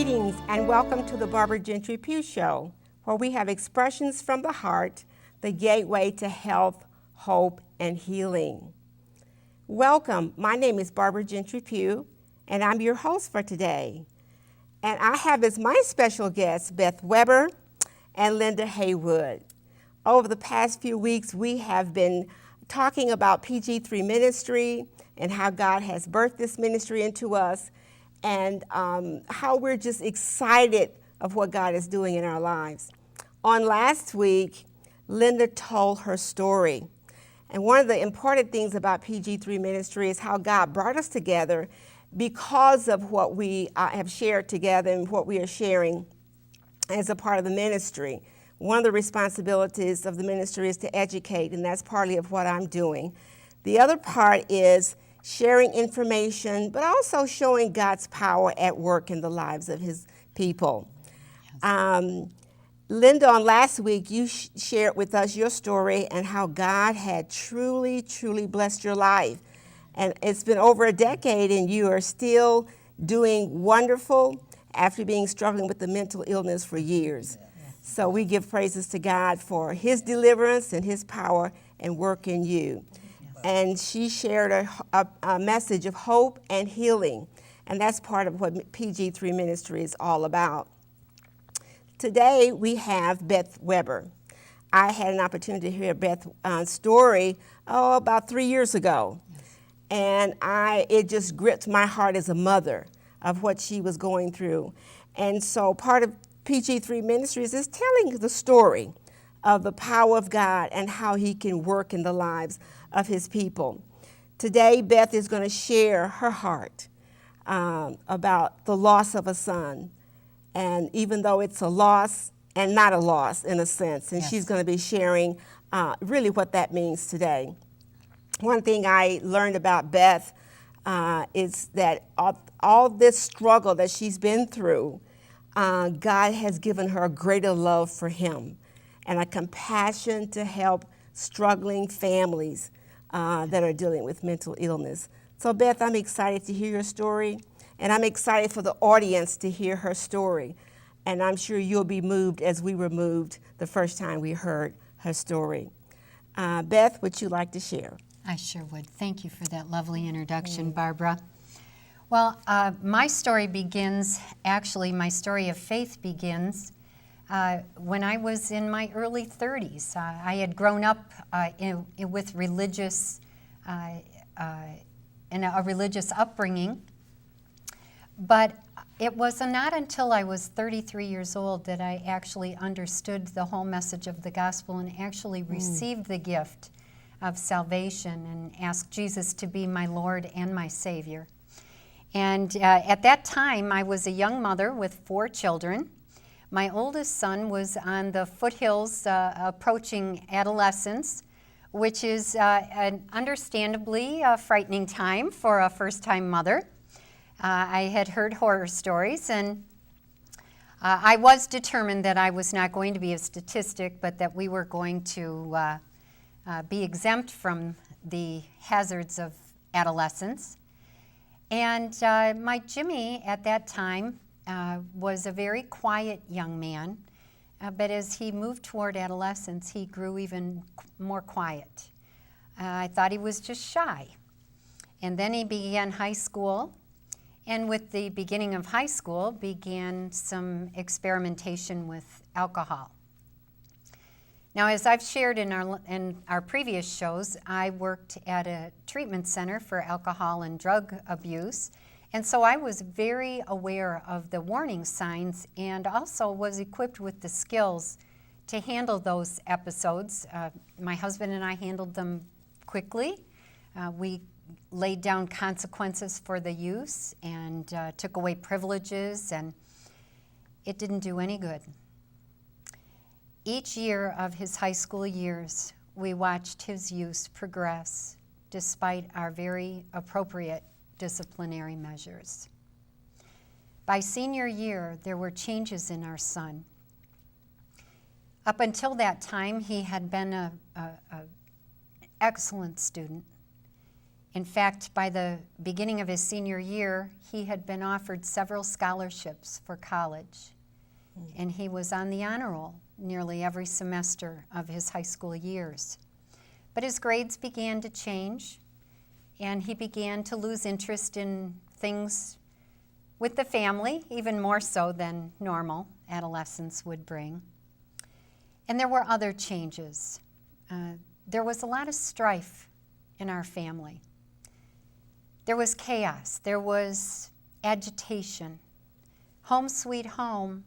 Greetings and welcome to the Barbra Gentry-Pugh Show, where we have expressions from the heart, the gateway to health, hope, and healing. Welcome. My name is Barbra Gentry-Pugh, and I'm your host for today. And I have as my special guests Beth Weber and Linda Haywood. Over the past few weeks, we have been talking about PG3 ministry and how God has birthed this ministry into us, and how we're just excited of what God is doing in our lives. On last week, Linda told her story. And one of the important things about PG3 ministry is how God brought us together because of what we have shared together and what we are sharing as a part of the ministry. One of the responsibilities of the ministry is to educate, and that's partly of what I'm doing. The other part is sharing information, but also showing God's power at work in the lives of his people. Yes. Linda, on last week, you shared with us your story and how God had truly, truly blessed your life. And it's been over a decade, and you are still doing wonderful after struggling with the mental illness for years. Yes. So we give praises to God for his deliverance and his power and work in you. And she shared a message of hope and healing, and that's part of what PG3 ministry is all about. Today we have Beth Weber. I had an opportunity to hear Beth's story about 3 years ago, and it just gripped my heart as a mother of what she was going through. And so part of PG3 Ministries is telling the story of the power of God and how he can work in the lives of his people. Today, Beth is going to share her heart about the loss of a son. And even though it's a loss and not a loss in a sense, and yes, she's going to be sharing really what that means today. One thing I learned about Beth is that all this struggle that she's been through, God has given her a greater love for him and a compassion to help struggling families that are dealing with mental illness. So Beth, I'm excited to hear your story, and I'm excited for the audience to hear her story. And I'm sure you'll be moved as we were moved the first time we heard her story. Beth, would you like to share? I sure would. Thank you for that lovely introduction, Barbara. Well, my story of faith begins when I was in my early 30s. I had grown up with in a religious upbringing, but it was not until I was 33 years old that I actually understood the whole message of the gospel and actually received the gift of salvation and asked Jesus to be my Lord and my Savior. And at that time, I was a young mother with 4 children. My oldest son was on the foothills approaching adolescence, which is an understandably frightening time for a first-time mother. I had heard horror stories, and I was determined that I was not going to be a statistic, but that we were going to be exempt from the hazards of adolescence. And my Jimmy at that time was a very quiet young man, but as he moved toward adolescence, he grew even more quiet. I thought he was just shy. And then he began high school, and with the beginning of high school began some experimentation with alcohol. Now, as I've shared in our previous shows, I worked at a treatment center for alcohol and drug abuse, and so I was very aware of the warning signs and also was equipped with the skills to handle those episodes. My husband and I handled them quickly. We laid down consequences for the use and took away privileges, and it didn't do any good. Each year of his high school years, we watched his use progress despite our very appropriate disciplinary measures. By senior year, there were changes in our son. Up until that time, he had been an excellent student. In fact, by the beginning of his senior year, he had been offered several scholarships for college, and he was on the honor roll nearly every semester of his high school years. But his grades began to change, and he began to lose interest in things with the family, even more so than normal adolescence would bring. And there were other changes. There was a lot of strife in our family. There was chaos. There was agitation. Home sweet home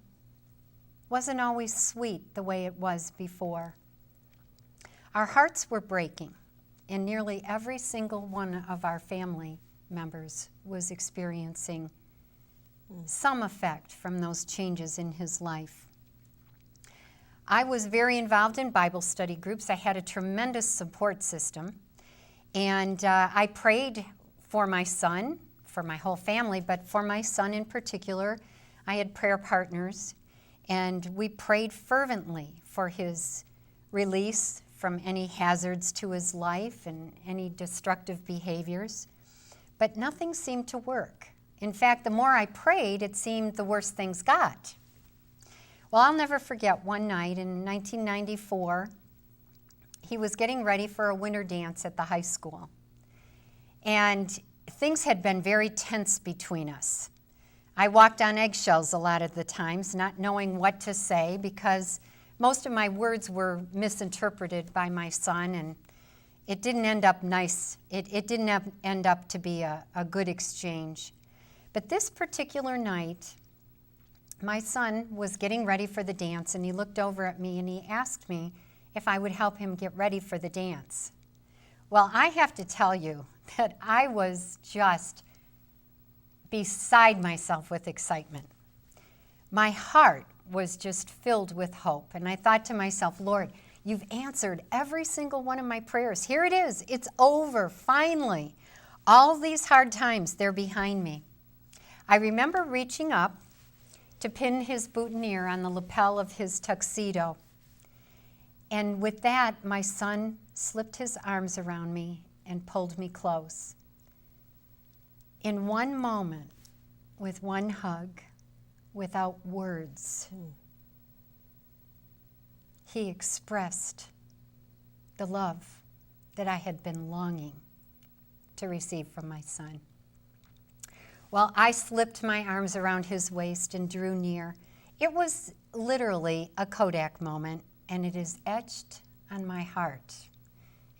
wasn't always sweet the way it was before. Our hearts were breaking, and nearly every single one of our family members was experiencing some effect from those changes in his life. I was very involved in Bible study groups. I had a tremendous support system, and I prayed for my son, for my whole family, but for my son in particular. I had prayer partners, and we prayed fervently for his release from any hazards to his life and any destructive behaviors. But nothing seemed to work. In fact, the more I prayed, it seemed the worse things got. Well, I'll never forget one night in 1994, he was getting ready for a winter dance at the high school. And things had been very tense between us. I walked on eggshells a lot of the times, not knowing what to say, because most of my words were misinterpreted by my son, and it didn't end up nice. It didn't end up to be a good exchange. But this particular night, my son was getting ready for the dance, and he looked over at me and he asked me if I would help him get ready for the dance. Well, I have to tell you that I was just beside myself with excitement. My heart was just filled with hope, and I thought to myself, Lord, you've answered every single one of my prayers. Here it is. It's over, finally. All these hard times, they're behind me. I remember reaching up to pin his boutonniere on the lapel of his tuxedo. And with that, my son slipped his arms around me and pulled me close. In one moment, with one hug, without words, he expressed the love that I had been longing to receive from my son. Well, I slipped my arms around his waist and drew near. It was literally a Kodak moment, and it is etched on my heart,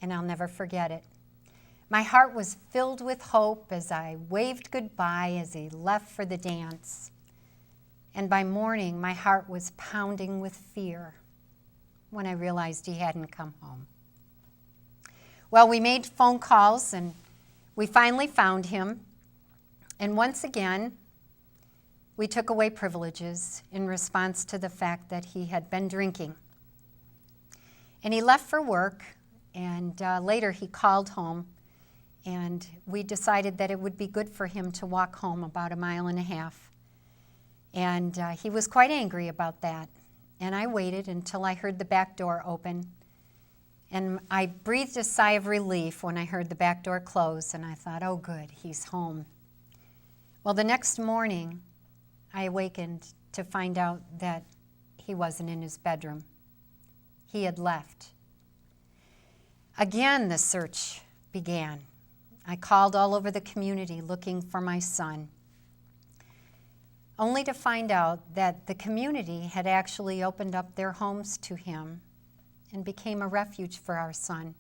and I'll never forget it. My heart was filled with hope as I waved goodbye as he left for the dance. And by morning, my heart was pounding with fear when I realized he hadn't come home. Well, we made phone calls, and we finally found him. And once again, we took away privileges in response to the fact that he had been drinking. And he left for work, and later he called home, and we decided that it would be good for him to walk home about 1.5 miles. And he was quite angry about that. And I waited until I heard the back door open. And I breathed a sigh of relief when I heard the back door close, and I thought, oh good, he's home. Well, the next morning, I awakened to find out that he wasn't in his bedroom. He had left. Again, the search began. I called all over the community looking for my son, only to find out that the community had actually opened up their homes to him and became a refuge for our son.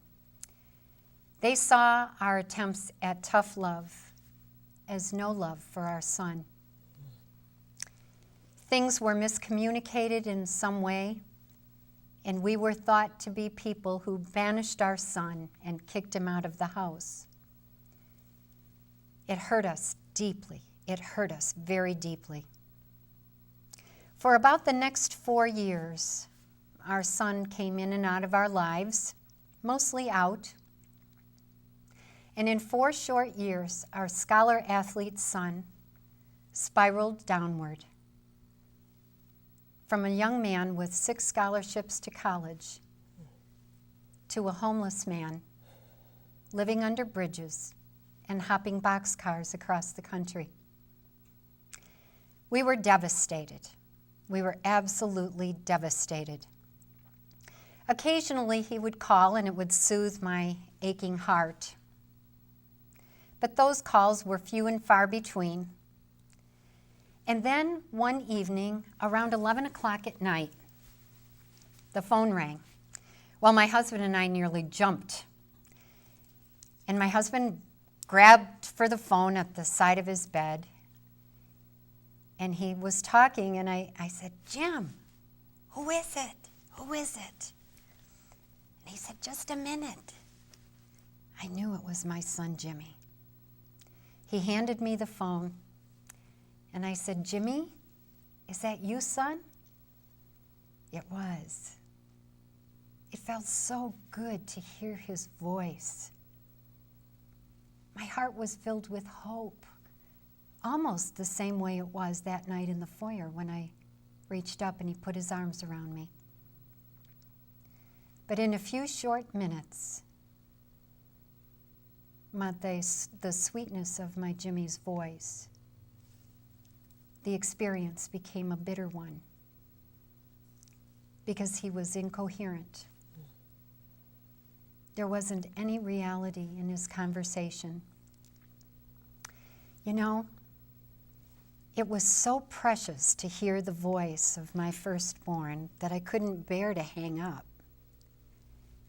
They saw our attempts at tough love as no love for our son. Things were miscommunicated in some way, and we were thought to be people who banished our son and kicked him out of the house. It hurt us deeply. It hurt us very deeply. For about the next 4 years, our son came in and out of our lives, mostly out. And in 4 short years, our scholar-athlete son spiraled downward from a young man with 6 scholarships to college to a homeless man living under bridges and hopping boxcars across the country. We were devastated. We were absolutely devastated. Occasionally he would call and it would soothe my aching heart. But those calls were few and far between. And then one evening, around 11 o'clock at night, the phone rang. Well, my husband and I nearly jumped. And my husband grabbed for the phone at the side of his bed. And he was talking, and I said, "Jim, who is it? Who is it?" And he said, "Just a minute." I knew it was my son, Jimmy. He handed me the phone, and I said, "Jimmy, is that you, son?" It was. It felt so good to hear his voice. My heart was filled with hope, almost the same way it was that night in the foyer when I reached up and he put his arms around me. But in a few short minutes, the sweetness of my Jimmy's voice, the experience became a bitter one because he was incoherent. There wasn't any reality in his conversation. You know, it was so precious to hear the voice of my firstborn that I couldn't bear to hang up.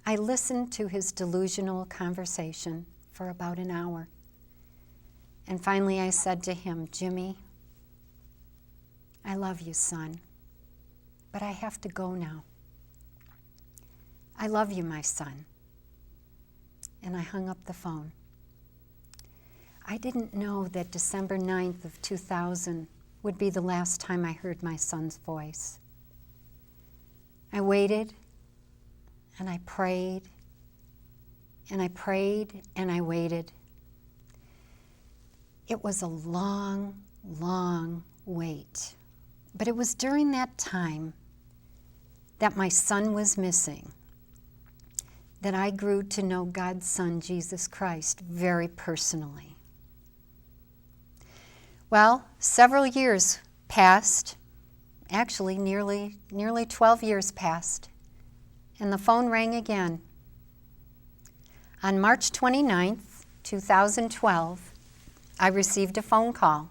I listened to his delusional conversation for about an hour. And finally I said to him, "Jimmy, I love you, son, but I have to go now. I love you, my son." And I hung up the phone. I didn't know that December 9th of 2000 would be the last time I heard my son's voice. I waited, and I prayed, and I prayed, and I waited. It was a long, long wait. But it was during that time that my son was missing that I grew to know God's Son, Jesus Christ, very personally. Well, several years passed, actually nearly 12 years passed, and the phone rang again. On March 29th, 2012, I received a phone call.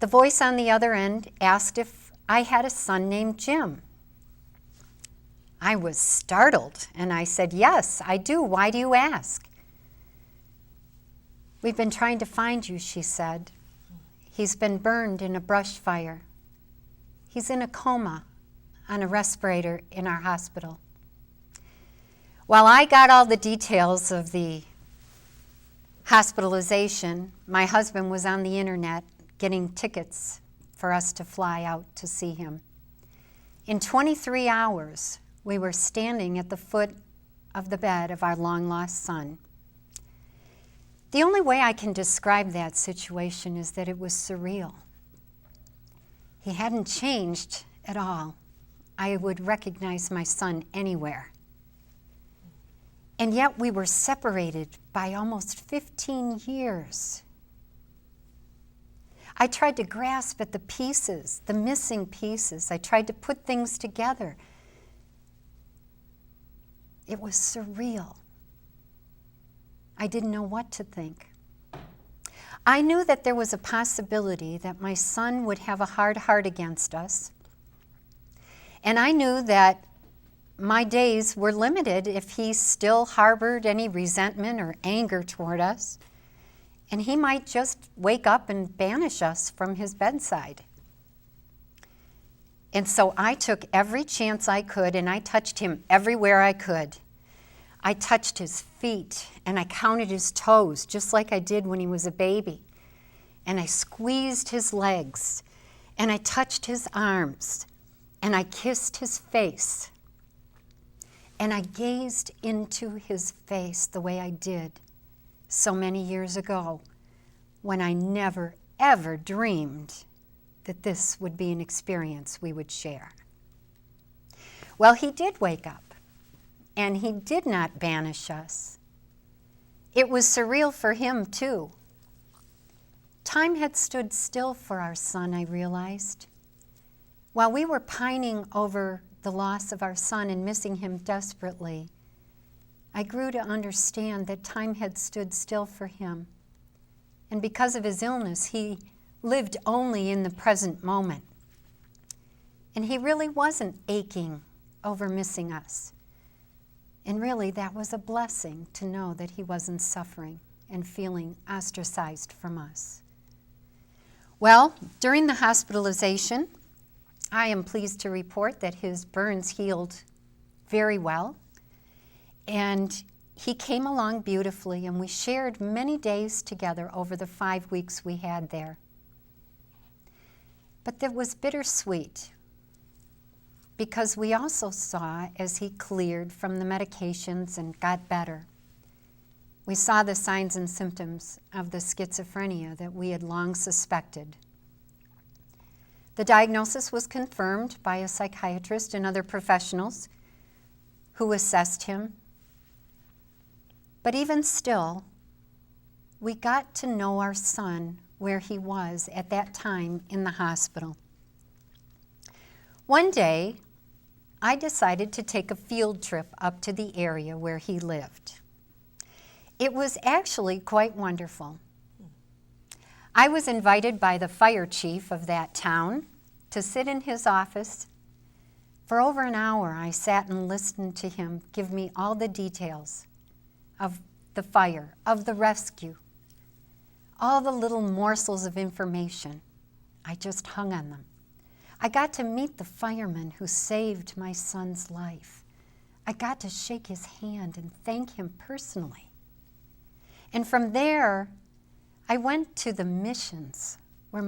The voice on the other end asked if I had a son named Jim. I was startled, and I said, "Yes, I do. Why do you ask?" "We've been trying to find you," she said. "He's been burned in a brush fire. He's in a coma on a respirator in our hospital." While I got all the details of the hospitalization, my husband was on the internet getting tickets for us to fly out to see him. In 23 hours, we were standing at the foot of the bed of our long-lost son. The only way I can describe that situation is that it was surreal. He hadn't changed at all. I would recognize my son anywhere. And yet we were separated by almost 15 years. I tried to grasp at the pieces, the missing pieces. I tried to put things together. It was surreal. I didn't know what to think. I knew that there was a possibility that my son would have a hard heart against us. And I knew that my days were limited if he still harbored any resentment or anger toward us. And he might just wake up and banish us from his bedside. And so I took every chance I could, and I touched him everywhere I could. I touched his feet, and I counted his toes, just like I did when he was a baby. And I squeezed his legs, and I touched his arms, and I kissed his face. And I gazed into his face the way I did so many years ago, when I never, ever dreamed that this would be an experience we would share. Well, he did wake up, and he did not banish us. It was surreal for him, too. Time had stood still for our son, I realized. While we were pining over the loss of our son and missing him desperately, I grew to understand that time had stood still for him. And because of his illness, he lived only in the present moment. And he really wasn't aching over missing us. And really, that was a blessing to know that he wasn't suffering and feeling ostracized from us. Well, during the hospitalization, I am pleased to report that his burns healed very well. And he came along beautifully, and we shared many days together over the 5 weeks we had there. But that was bittersweet, because we also saw, as he cleared from the medications and got better, we saw the signs and symptoms of the schizophrenia that we had long suspected. The diagnosis was confirmed by a psychiatrist and other professionals who assessed him. But even still, we got to know our son where he was at that time in the hospital. One day, I decided to take a field trip up to the area where he lived. It was actually quite wonderful. I was invited by the fire chief of that town to sit in his office. For over an hour, I sat and listened to him give me all the details of the fire, of the rescue, all the little morsels of information. I just hung on them. I got to meet the fireman who saved my son's life. I got to shake his hand and thank him personally. And from there, I went to the missions where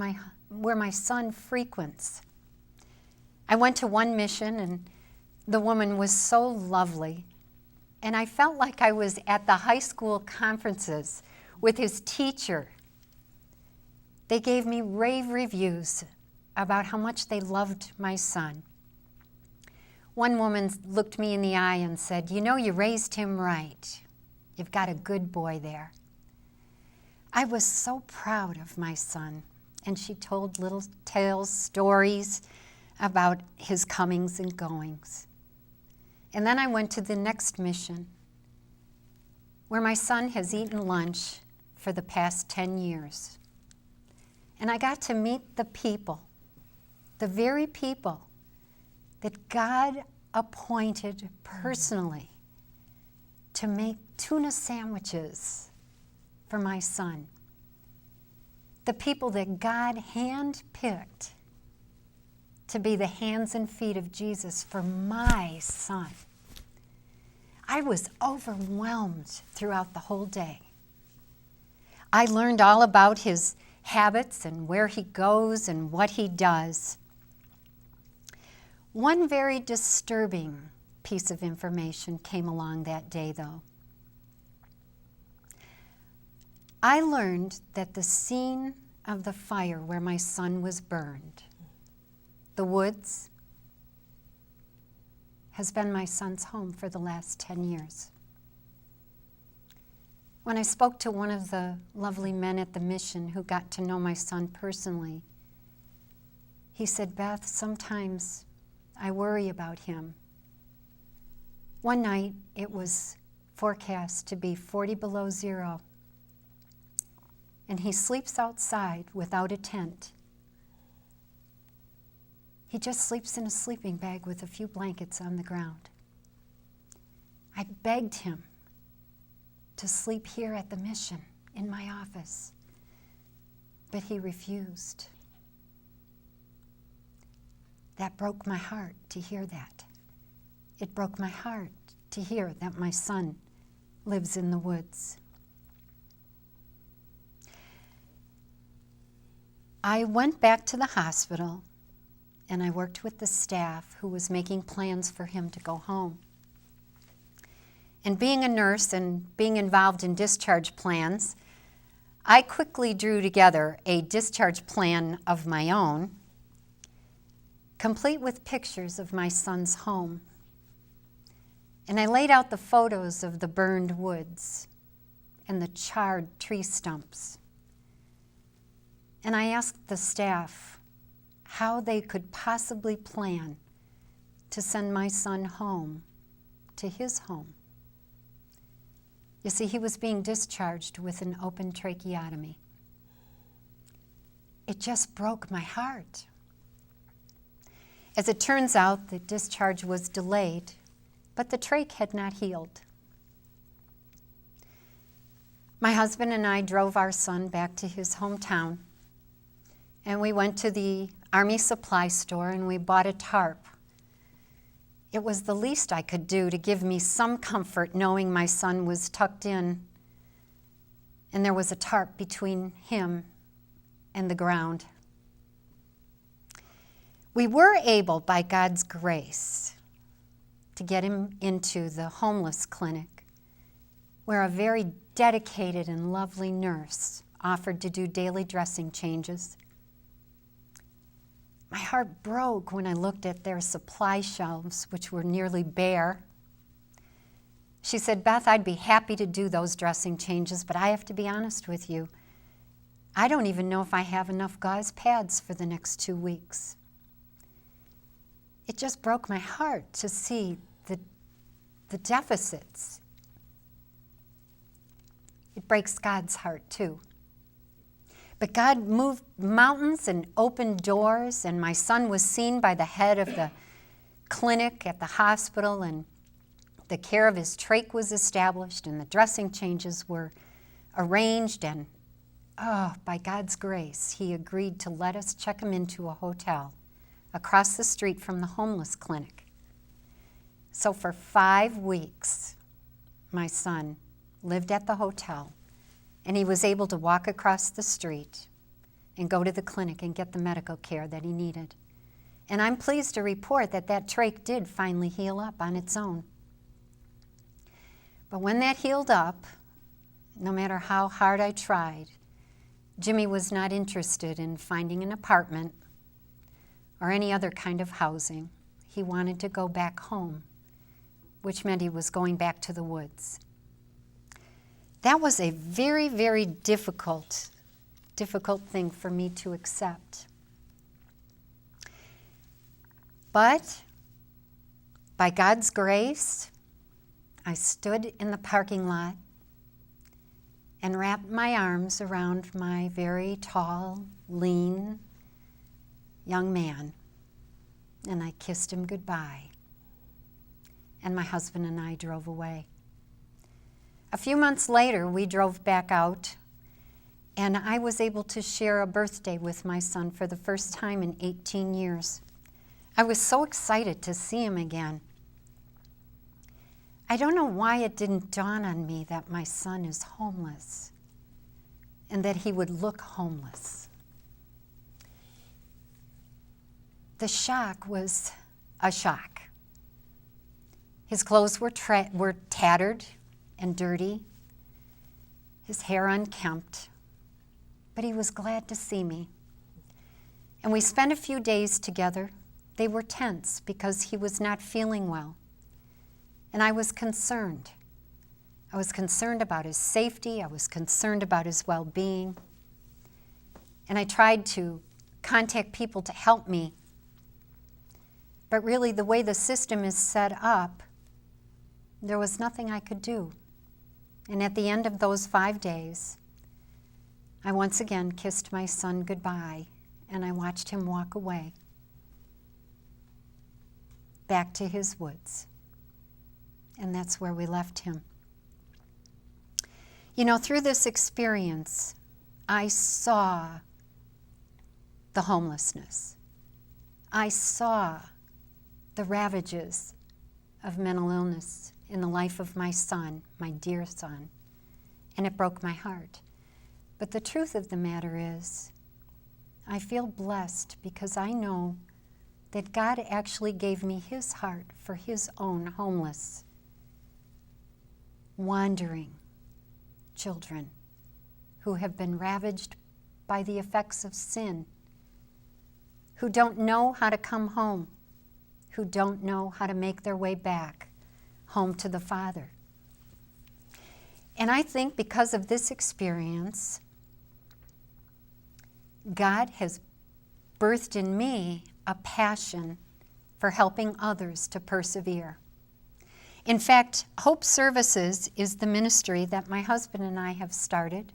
my son frequents. I went to one mission, and the woman was so lovely. And I felt like I was at the high school conferences with his teacher. They gave me rave reviews about how much they loved my son. One woman looked me in the eye and said, "You know, you raised him right. You've got a good boy there." I was so proud of my son, and she told little tales, stories about his comings and goings. And then I went to the next mission, where my son has eaten lunch for the past 10 years. And I got to meet the people, the very people that God appointed personally to make tuna sandwiches for my son. The people that God handpicked to be the hands and feet of Jesus for my son. I was overwhelmed throughout the whole day. I learned all about his habits and where he goes and what he does. One very disturbing piece of information came along that day, though. I learned that the scene of the fire where my son was burned, the woods, has been my son's home for the last 10 years. When I spoke to one of the lovely men at the mission who got to know my son personally, he said, "Beth, sometimes I worry about him." One night, it was forecast to be 40 below zero, and he sleeps outside without a tent. He just sleeps in a sleeping bag with a few blankets on the ground. I begged him to sleep here at the mission in my office, but he refused. That broke my heart to hear that. It broke my heart to hear that my son lives in the woods. I went back to the hospital and I worked with the staff who was making plans for him to go home. And being a nurse and being involved in discharge plans, I quickly drew together a discharge plan of my own, complete with pictures of my son's home. And I laid out the photos of the burned woods and the charred tree stumps. And I asked the staff how they could possibly plan to send my son home, to his home. You see, he was being discharged with an open tracheotomy. It just broke my heart. As it turns out, the discharge was delayed, but the trach had not healed. My husband and I drove our son back to his hometown, and we went to the Army supply store and we bought a tarp. It was the least I could do to give me some comfort knowing my son was tucked in and there was a tarp between him and the ground. We were able, by God's grace, to get him into the homeless clinic, where a very dedicated and lovely nurse offered to do daily dressing changes. My heart broke when I looked at their supply shelves, which were nearly bare. She said, "Beth, I'd be happy to do those dressing changes, but I have to be honest with you. I don't even know if I have enough gauze pads for the next 2 weeks." It just broke my heart to see the deficits. It breaks God's heart too. But God moved mountains and opened doors, and my son was seen by the head of the clinic at the hospital, and the care of his trach was established, and the dressing changes were arranged, and by God's grace, he agreed to let us check him into a hotel across the street from the homeless clinic. So for 5 weeks, my son lived at the hotel, and he was able to walk across the street and go to the clinic and get the medical care that he needed. And I'm pleased to report that that trach did finally heal up on its own. But when that healed up, no matter how hard I tried, Jimmy was not interested in finding an apartment or any other kind of housing. He wanted to go back home, which meant he was going back to the woods. That was a very, very difficult thing for me to accept. But by God's grace, I stood in the parking lot and wrapped my arms around my very tall, lean young man, and I kissed him goodbye. And my husband and I drove away. A few months later, we drove back out, and I was able to share a birthday with my son for the first time in 18 years. I was so excited to see him again. I don't know why it didn't dawn on me that my son is homeless and that he would look homeless. The shock was a shock. His clothes were tattered and dirty, his hair unkempt, but he was glad to see me. And we spent a few days together. They were tense because he was not feeling well. And I was concerned. I was concerned about his safety. I was concerned about his well-being. And I tried to contact people to help me. But really, the way the system is set up, there was nothing I could do. And at the end of those 5 days, I once again kissed my son goodbye, and I watched him walk away back to his woods. And that's where we left him. You know, through this experience, I saw the homelessness. I saw the ravages of mental illness in the life of my son, my dear son, and it broke my heart. But the truth of the matter is, I feel blessed because I know that God actually gave me his heart for his own homeless, wandering children who have been ravaged by the effects of sin, who don't know how to come home, who don't know how to make their way back home to the Father. And I think because of this experience, God has birthed in me a passion for helping others to persevere. In fact, Hope Services is the ministry that my husband and I have started.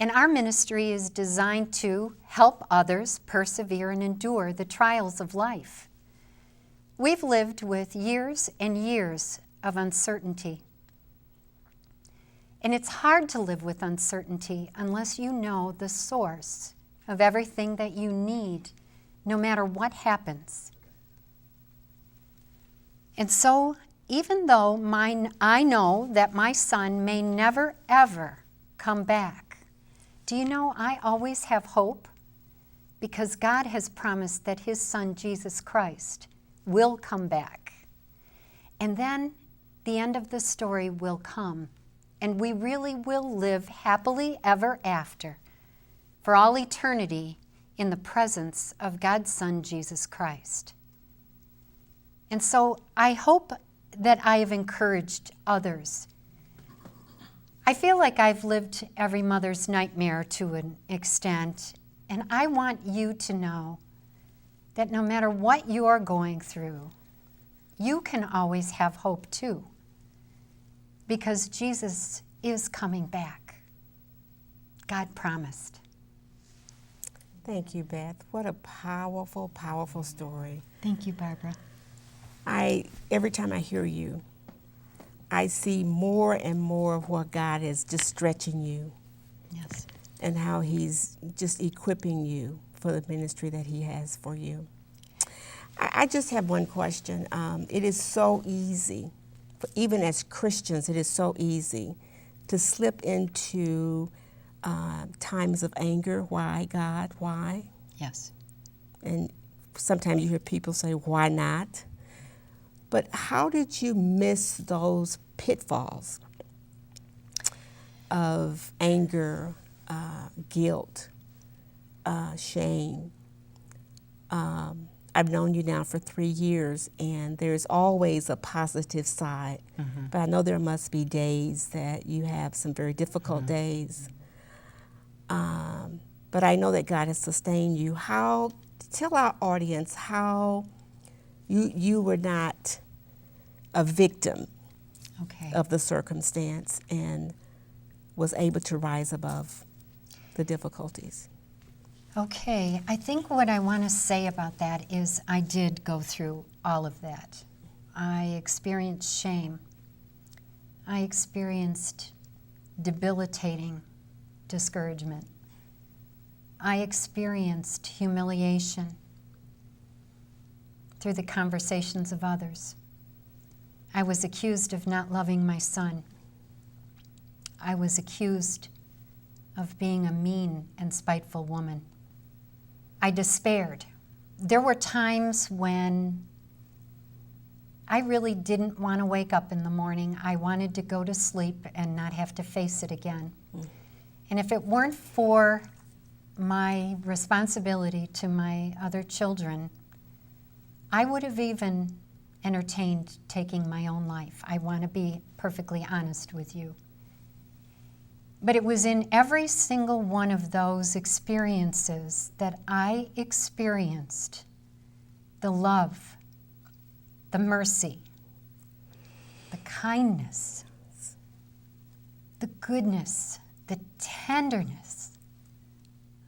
And our ministry is designed to help others persevere and endure the trials of life. We've lived with years and years of uncertainty. And it's hard to live with uncertainty unless you know the source of everything that you need, no matter what happens. And so, even though I know that my son may never, ever come back, do you know I always have hope? Because God has promised that his son, Jesus Christ, will come back. And then the end of the story will come, and we really will live happily ever after, for all eternity, in the presence of God's Son, Jesus Christ. And so I hope that I have encouraged others. I feel like I've lived every mother's nightmare to an extent, and I want you to know that no matter what you are going through, you can always have hope too, because Jesus is coming back. God promised. Thank you, Beth. What a powerful, powerful story. Thank you, Barbara. Every time I hear you, I see more and more of what God is just stretching you. Yes. And how he's just equipping you for the ministry that he has for you. I just have one question. It is so easy, even as Christians, it is so easy to slip into times of anger. Why, God? Why? Yes. And sometimes you hear people say, why not? But how did you miss those pitfalls of anger, guilt, shame? I've known you now for 3 years, and there's always a positive side. Mm-hmm. But I know there must be days that you have some very difficult mm-hmm. days. But I know that God has sustained you. Tell our audience how you were not a victim of the circumstance and was able to rise above the difficulties. Okay, I think what I want to say about that is I did go through all of that. I experienced shame. I experienced debilitating discouragement. I experienced humiliation through the conversations of others. I was accused of not loving my son. I was accused of being a mean and spiteful woman. I despaired. There were times when I really didn't want to wake up in the morning. I wanted to go to sleep and not have to face it again. And if it weren't for my responsibility to my other children, I would have even entertained taking my own life. I want to be perfectly honest with you. But it was in every single one of those experiences that I experienced the love, the mercy, the kindness, the goodness, the tenderness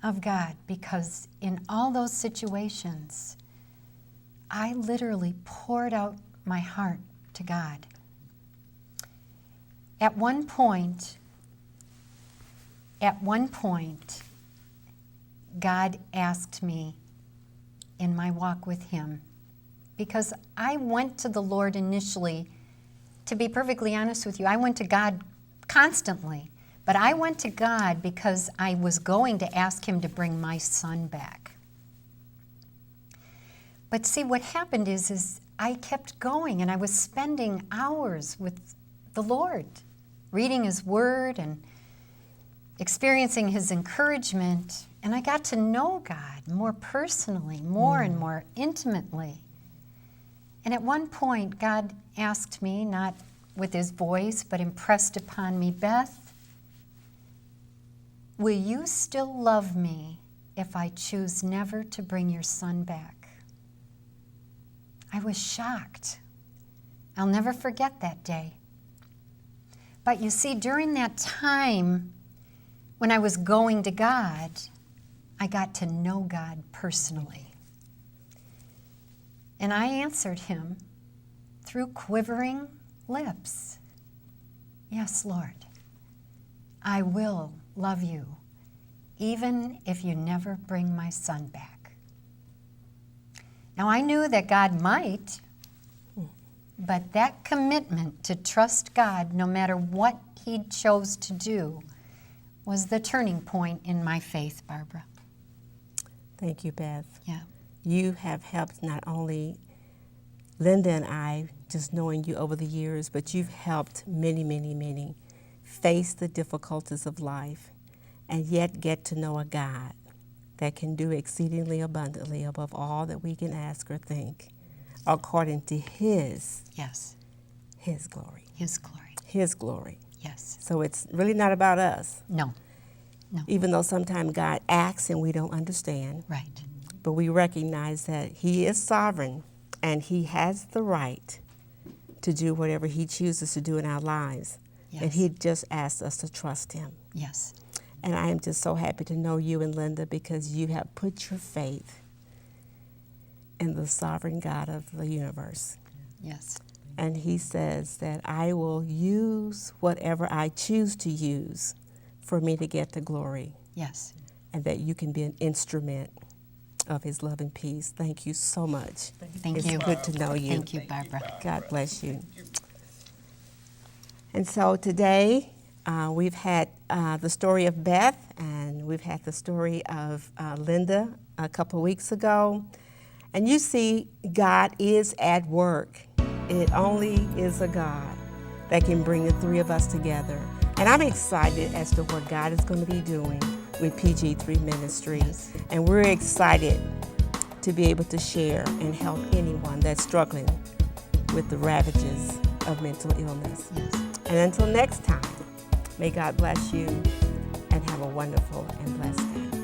of God, because in all those situations, I literally poured out my heart to God. At one point, God asked me in my walk with him, because I went to the Lord initially, to be perfectly honest with you, I went to God constantly, but I went to God because I was going to ask him to bring my son back. But see, what happened is I kept going, and I was spending hours with the Lord, reading his word and experiencing his encouragement, and I got to know God more personally, more and more intimately. And at one point, God asked me, not with his voice, but impressed upon me, Beth, will you still love me if I choose never to bring your son back? I was shocked. I'll never forget that day. But you see, during that time when I was going to God, I got to know God personally. And I answered him through quivering lips. Yes, Lord, I will love you, even if you never bring my son back. Now, I knew that God might, but that commitment to trust God, no matter what he chose to do, was the turning point in my faith, Barbara. Thank you, Beth. Yeah. You have helped not only Linda and I, just knowing you over the years, but you've helped many, many, many face the difficulties of life and yet get to know a God that can do exceedingly abundantly above all that we can ask or think, according to his glory. His glory. His glory. Yes. So it's really not about us. No. Even though sometimes God acts and we don't understand. Right. But we recognize that he is sovereign and he has the right to do whatever he chooses to do in our lives. Yes. And he just asks us to trust him. Yes. And I am just so happy to know you and Linda because you have put your faith in the sovereign God of the universe. Yes. And he says that I will use whatever I choose to use for me to get to glory. Yes. And that you can be an instrument of his love and peace. Thank you so much. Thank you. It's good to know you. Thank you, Barbara. God bless you. And so today we've had the story of Beth, and we've had the story of Linda a couple weeks ago. And you see, God is at work. It only is a God that can bring the three of us together. And I'm excited as to what God is going to be doing with PG3 Ministries. And we're excited to be able to share and help anyone that's struggling with the ravages of mental illness. Yes. And until next time, may God bless you and have a wonderful and blessed day.